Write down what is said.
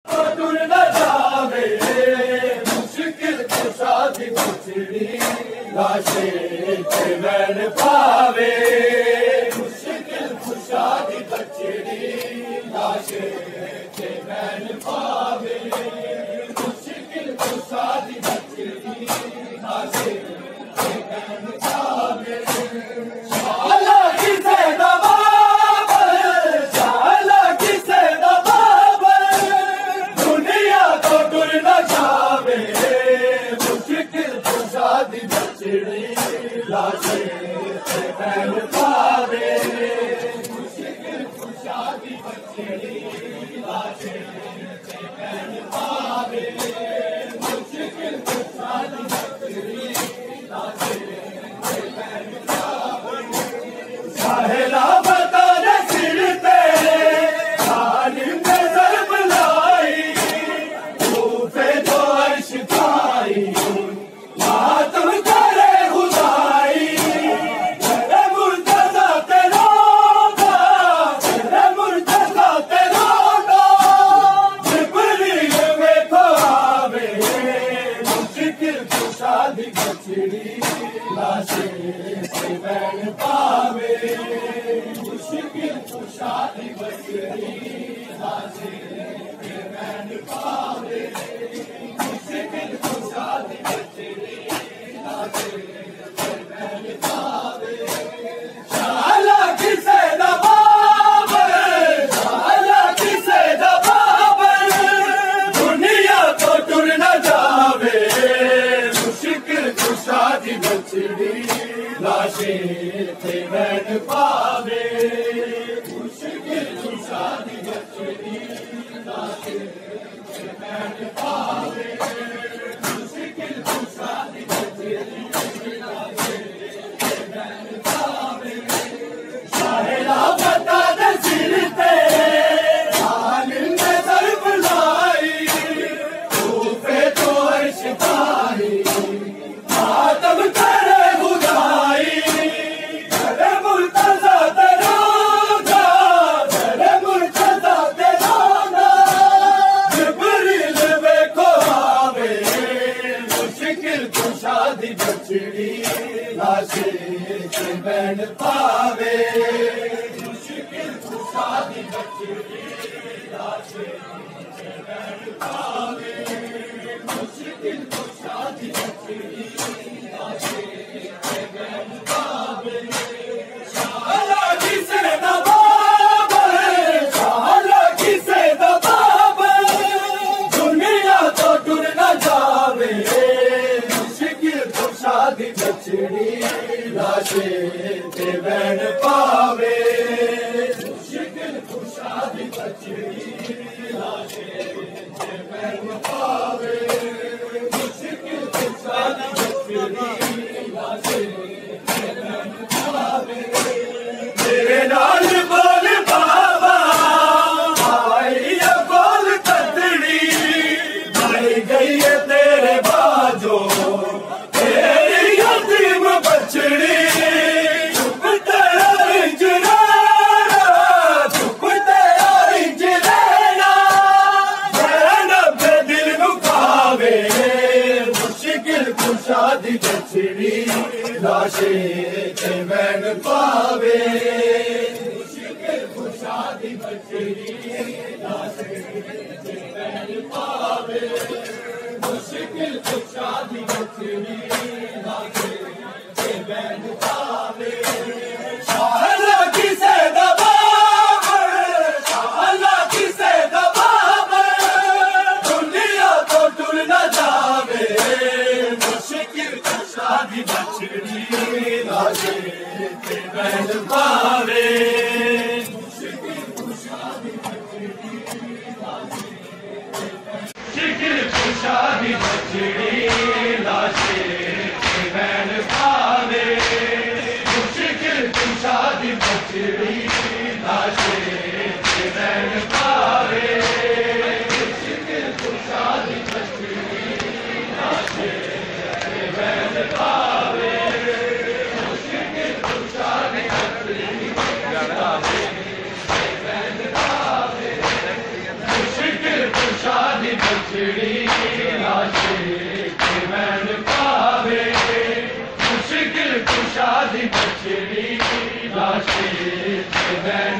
टूट न जावे मुश्किल कुशादी बचड़ी लाशें ते मैन पावे मुश्किल कुशादी बचड़ी लाशें ते मैन पावे मुश्किल कुशादी बचड़ी लाशें ते मैन पावे शाला किसे लाशें ते मैन पावे मुश्किल कुशादी बचड़ी लाशें ते मैन पावे मुश्किल कुशादी बचड़ी लाशें ते मैन पावे साहिला बता दे सिर ते जालिम ने ज़र्ब लाई तूफे तो अर्श खाई मातम करे लाशें ते मैन पावे मुश्किल कुशादी बचड़ी लाशें ते मैन पावे मुश्किल कुशादी बचड़ी लाशें ते मैन पावे शाला किसे दबावे शाला किसे दबावे दुनिया तो टूट न जावे मुश्किल कुशादी बचड़ी लाशें ते मैन पावे मुश्किल कुशादी बचड़ी लाशें ते मैन पावे मुश्किल कुशादी बचड़ी लाशें ते मैन पावे साहिला बता दे सिर ते जालिम ने ज़र्ब लाई तूफे तो अर्श खाई मातम करे खुदाई करे मुर्तज़ा तेरा करे मुर्तज़ा तेरा जिब्रील देखो आवे मुश्किल कुशादी बचड़ी लाशें ते मैन पावे मुश्किल कुशादी बचड़ी लाशें ते मैन पावे मुश्किल कुशादी बचड़ी शाला किसे दबावे शाला किसे दबावे दुनिया तो टूट न जावे मुश्किल कुशादी बचड़ी लाशें ते मैन पावे मुश्किल कुशादी बचड़ी लाशें ते मैन पावे मुश्किल कुशादी बचड़ी तेरे नाल बोल बाबा आई है बोल ततड़ी मर गई है तेरे बाजो तेरी यतीम बचड़ी चुप तेरा इंजरा चुप तेरा इंजरा नब्बे दिल नुकावे मुश्किल कुशादी बचड़ी लाशें ते मैन पावे मुश्किल कुशादी बचड़ी लाशें ते मैन पावे मुश्किल कुशादी बचड़ी लाशें ते मैन पावे शाला किसे दबावे शाला किसे दबावे दुनिया तो टूट न जावे मुश्किल कुशादी बचड़ी लाशें ते मैन पावे मुश्किल कुशादी बचड़ी मुश्किल कुशादी बचड़ी लाशें ते मैन पावे मुश्किल कुशादी बचड़ी लाशें ते मैन पावे मुश्किल कुशादी बचड़ी लाशें ते मैन पावे मुश्किल कुशादी बचड़ी लाशें ते मैन पावे मुश्किल कुशादी लाशे के बैन